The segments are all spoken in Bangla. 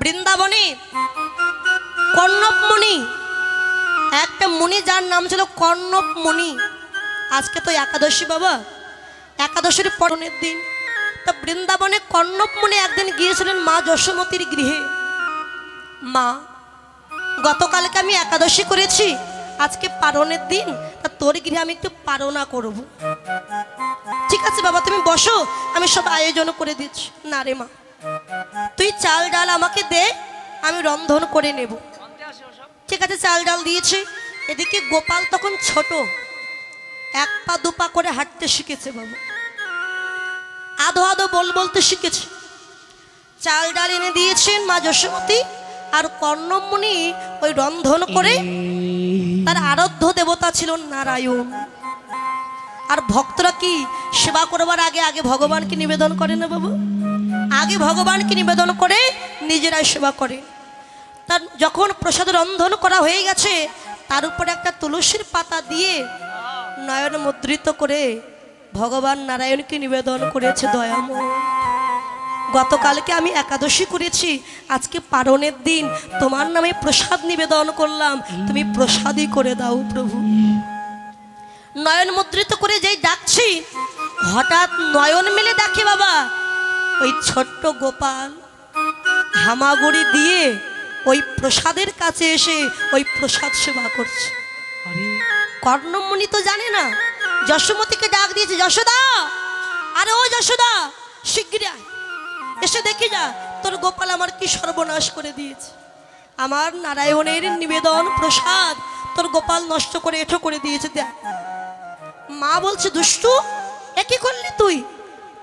বৃন্দাবনে কর্ণব মুনি, একটা মুনি যার নাম ছিল কর্ণব মুনি। আজকে তো একাদশী বাবা, একাদশীর পরনের দিন। তো বৃন্দাবনে কর্ণব মুনি একদিন গিয়েছিলেন মা যশোমতীর গৃহে। মা, গতকালকে আমি একাদশী করেছি, আজকে পারণের দিন, তা তোর গৃহে আমি একটু পারণা করব। ঠিক আছে বাবা, তুমি বসো, আমি সব আয়োজন করে দিচ্ছি। না রে মা, তুই চাল ডাল আমাকে দে, আমি রন্ধন করে নেব। ঠিক আছে, চাল ডাল দিয়েছে। এদিকে গোপাল তখন ছোট, এক পা দুপা করে হাঁটতে শিখেছে বাবা, আধো আধো বলতে শিখেছে। চাল ডাল এনে দিয়েছেন মা যশোমতী, আর কর্ণব মুনি ওই রন্ধন করে, তার আরাধ্য দেবতা ছিল নারায়ণ। আর ভক্তরা কি সেবা করবার আগে আগে ভগবানকে নিবেদন করে না বাবু, আগে ভগবানকে নিবেদন করে নিজেরাই সেবা করে। তার যখন প্রসাদ রন্ধন করা হয়ে গেছে, তার উপরে একটা তুলসীর পাতা দিয়ে নয়ন মুদ্রিত করে ভগবান নারায়ণকে নিবেদন করেছে দয়াময়। গতকালকে আমি একাদশী করেছি, আজকে পারণের দিন, তোমার নামে প্রসাদ নিবেদন করলাম, তুমি প্রসাদই করে দাও প্রভু। নয়ন মুদ্রিত করে যেই ডাকছি, হঠাৎ নয়ন মেলে দেখে বাবা ওই ছোট্ট গোপাল হামাগুড়ি দিয়ে ওই প্রসাদের কাছে এসে ওই প্রসাদ সেবা করছে। কর্ণব মুনি তো জানে না, যশোমতীকে ডাক দিয়েছে, যশোদা, আরে ও যশোদা, শিগগির আয়, এসে দেখি যা তোর গোপাল আমার কি সর্বনাশ করে দিয়েছে। আমার নারায়ণের নিবেদন প্রসাদ তোর গোপাল নষ্ট করে এঠো করে দিয়েছে। দেখ। মা বলছে, দুষ্টু, এ কি করলি তুই?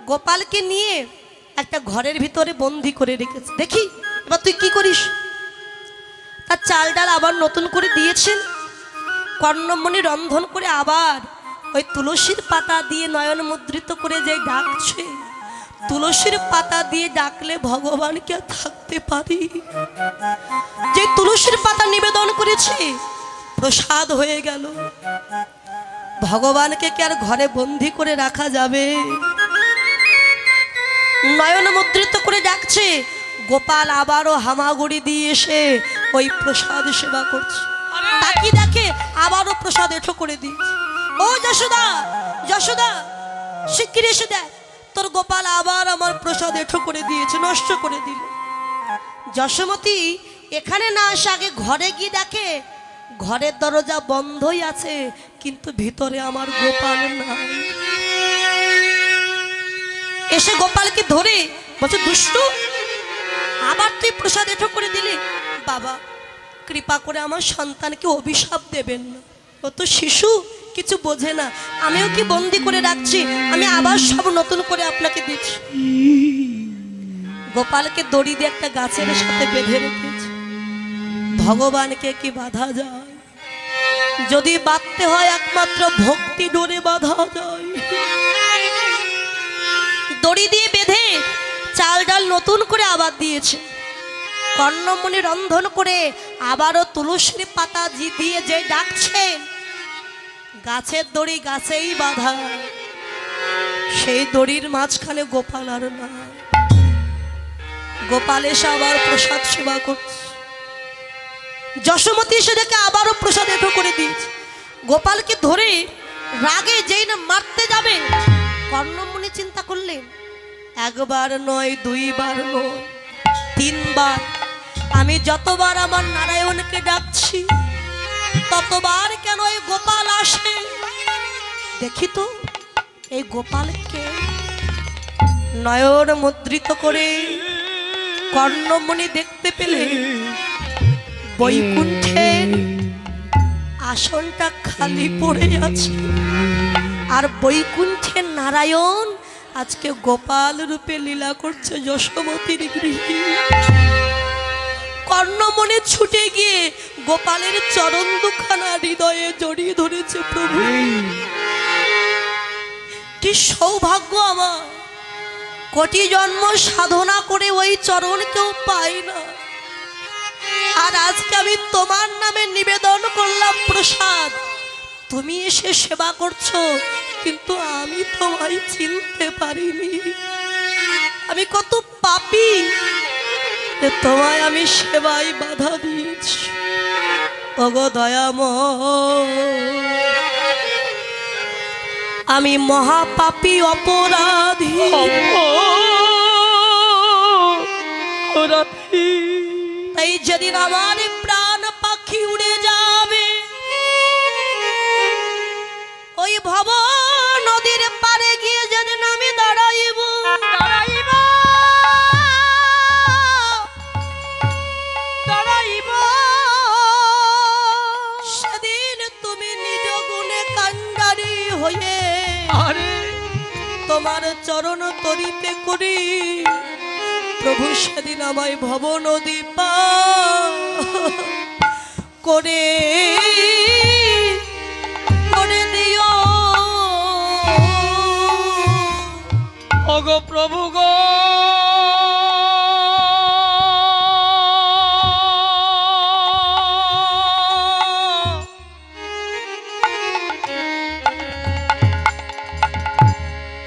গোপালকে নিয়ে একটা ঘরের ভিতরে বন্দি করে রেখেছে, দেখি এবার তুই কি করিস। তার চাল ডাল আবার নতুন করে দিয়েছেন। কর্ণব মুনি রন্ধন করে আবার ওই তুলসীর পাতা দিয়ে নয়ন মুদ্রিত করে যে ডাকছে, তুলসীর পাতা দিয়ে ডাকলে ভগবানকে থাকতে পারি? যে তুলসীর পাতা নিবেদন করেছে প্রসাদ হয়ে গেল, ভগবানকে কি আর ঘরে বন্দি করে রাখা যাবে? নয়ন মুদ্রিত করে ডাকছে, গোপাল আবারও হামাগুড়ি দিয়ে এসে ওই প্রসাদ সেবা করছে। তাকি দেখে আবারও প্রসাদ এঠো করে দিচ্ছে। ও যশোদা, যশোদা, শিগগির এসে দেখ, তোর গোপাল আবার আমার প্রসাদ এঠো করে দিয়েছে, নষ্ট করে দিল। যশোমতী এখানে না আসে আগে ঘরে গিয়ে দেখে ঘরের দরজা বন্ধই আছে, কিন্তু ভিতরে আমার গোপাল নাই। এসে গোপালকে ধরে বলছে, দুষ্টু, আবার তুই প্রসাদ এঠো করে দিলি। বাবা, কৃপা করে আমার সন্তানকে অভিশাপ দেবেন না, ও তো শিশু, কিছু বোঝে না, আমিও কি বন্দি করে রাখছি, আমি আবার সব নতুন করে আপনাকে দিচ্ছি। গোপালকে দড়ি দিয়ে একটা গাছের সাথে বেঁধে রেখেছে। ভগবানকে কি বাধা যায়? যদি বাঁধতে হয় একমাত্র ভক্তি ডোরে বাঁধা যায়। দড়ি দিয়ে বেঁধে চাল ডাল নতুন করে আবার দিয়েছে। কর্ণব মুনি রন্ধন করে আবারও তুলসীর পাতা দিয়ে যে ডাকছে, গাছের দড়ি গাছেই বাঁধা, সেই দড়ির মাঝখানে গোপাল আর না। গোপাল এসে আবার প্রসাদ সেবা করছে। যশোমতী এসে দেখে আবারও প্রসাদ এঠো করে দিয়েছে। গোপালকে ধরে রাগে যেই না মারতে যাবে, কর্ণব মুনি চিন্তা করলেন, একবার নয়, দুইবার নয়, তিনবার আমি যতবার আমার নারায়ণকে ডাকছি, ততবার কেন এই গোপাল আসে? দেখি তো এই গোপালকে। নয়ন মুদ্রিত করে কর্ণব মুনি দেখতে পেলে বৈকুণ্ঠের আসনটা খালি পড়ে আছে, আর বৈকুণ্ঠের নারায়ণ আজকে গোপাল রূপে লীলা করছে যশোমতীর গৃহে। কর্ণব মুনি ছুটে গিয়ে গোপালের চরণ দুখানা হৃদয়ে জড়িয়ে ধরেছে। প্রভু, কি সৌভাগ্য আমার, কোটি জন্ম সাধনা করে ওই চরণ কেউ পাই না, আর আজকে আমি তোমার নামে নিবেদন করলাম প্রসাদ, তুমি এসে সেবা করছো, কিন্তু আমি তোমায় চিনতে পারিনি। আমি কত পাপী, যে তোমায় আমি সেবায় বাধা দিয়েছি। ওগো দয়াময়, আমি মহাপাপী অপরাধী। তাই যেদিন আমার প্রাণ পাখি উড়ে যাবে, ওই ভব নদীর পারে গিয়ে যেদিন আমি দাঁড়াইব, সেদিন তুমি নিজ গুণে কান্ডারি হয়ে তোমার চরণ তরিতে করি প্রভু সেদিন আমায় ভব নদী পার করে করে দিও। ওগো প্রভু গো,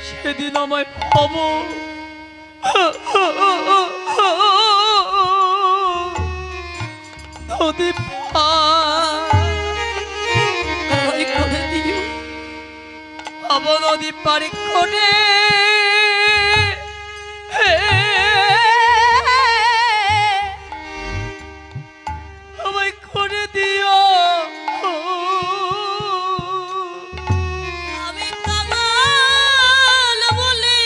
সেদিন আমায় ভব নদী করে দিও। ভব নদী পারি করে আমায় করে দিও। আমি কাঙাল বলে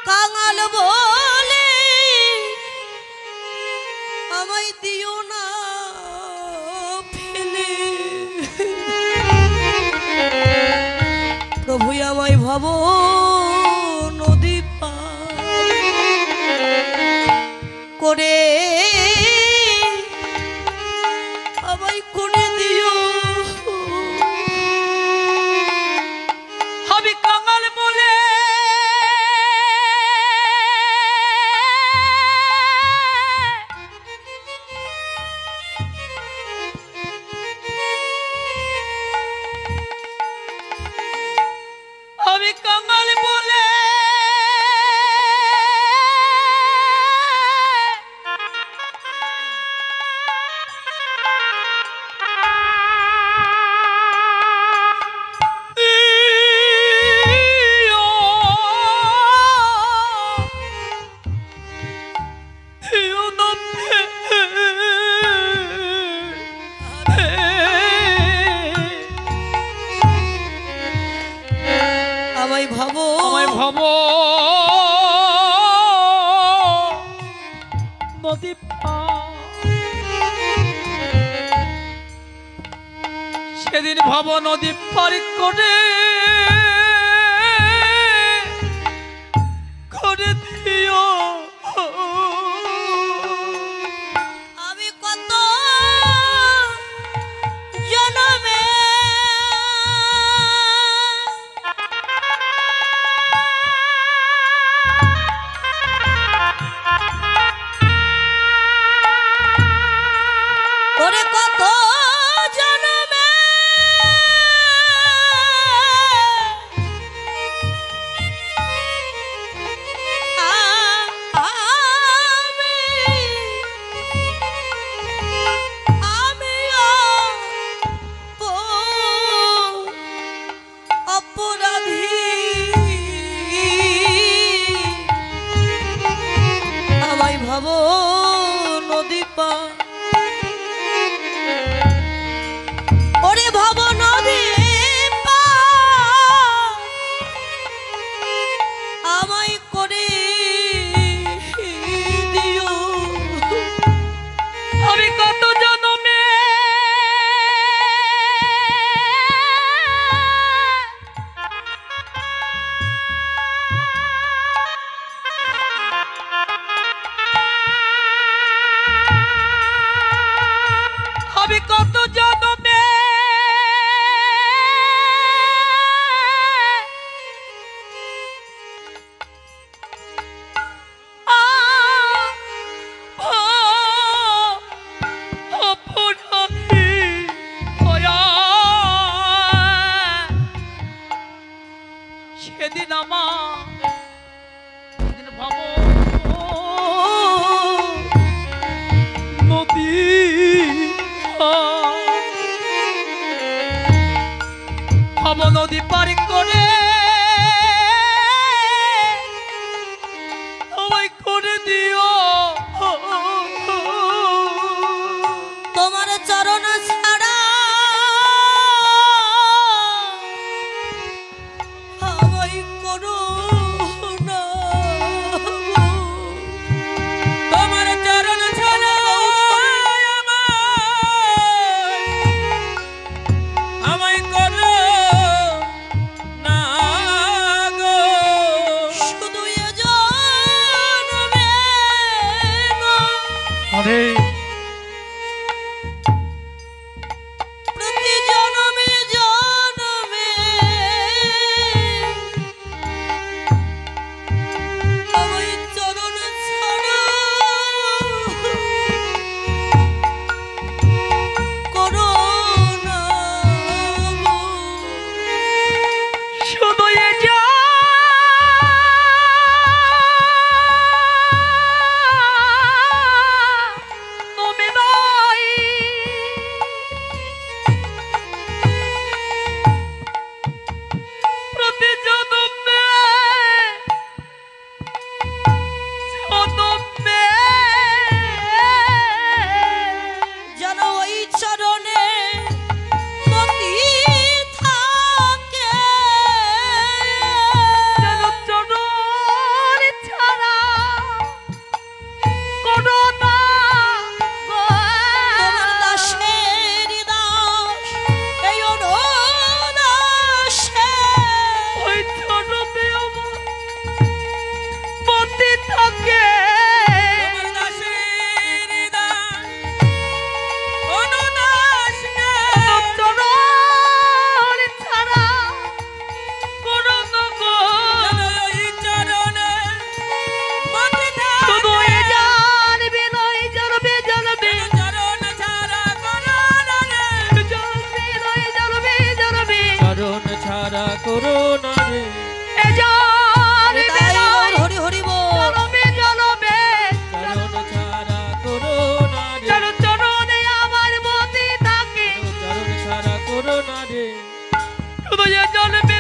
কাঙাল বলে আমায় দিও না ফেলে। প্রভু আমায় ভব নদী পার করে আমায় করে দিও। আমি কাঙাল বলে আমি কাঙাল বলে আমায় ভব ভব নদী সেদিন ভব নদী পারি করে করে দিও। আমি কত জনমে ওরে কত জনমে আমিও অপরাধী। আমায় ভাব নদী পার ওরে ভব নদী পার আমায় করে দিও। আমি কত জনমে আমি কত জনমে ভব নদী পার করে আমায় করে দিও তোমার চরণ ছাড়া আমায় করো না, তোমার চরণ ছাড়া আমায় করো না গো। শুধু এ জন্মে নয়, আরে প্রতি জন্মে জন্মে আমায় চরণ ছাড়া করো না গো। শুধু এ জন্মে নয়, প্রতি জন্মে জন্মে যেন ওই চরণে মতি থাকে, যেন চরণ ছাড়া কোনো না গো। তোমার দাসের দাস এই অনুদাসে ওই চরণে আমার মতি থাকে। তোমার দাসের দাস অনুদাস চরণ ছাড়া কোনো না গো। ওই চরণে মতি থাকে। শুধু এ জানবে নয়, জানবে জানবে চরণ ছাড়া কোনো না রে। জানবে নয়, জানবে জানবে চরণ ছাড়া করো না রে। এ জানবে তাই নয়, ওর হরি হরি বল। জানবে জানবে চরণ ছাড়া করো না রে। চরণ চরণে আমার মতি থাকে, চরণ ছাড়া করো না রে। শুধু এ জানবে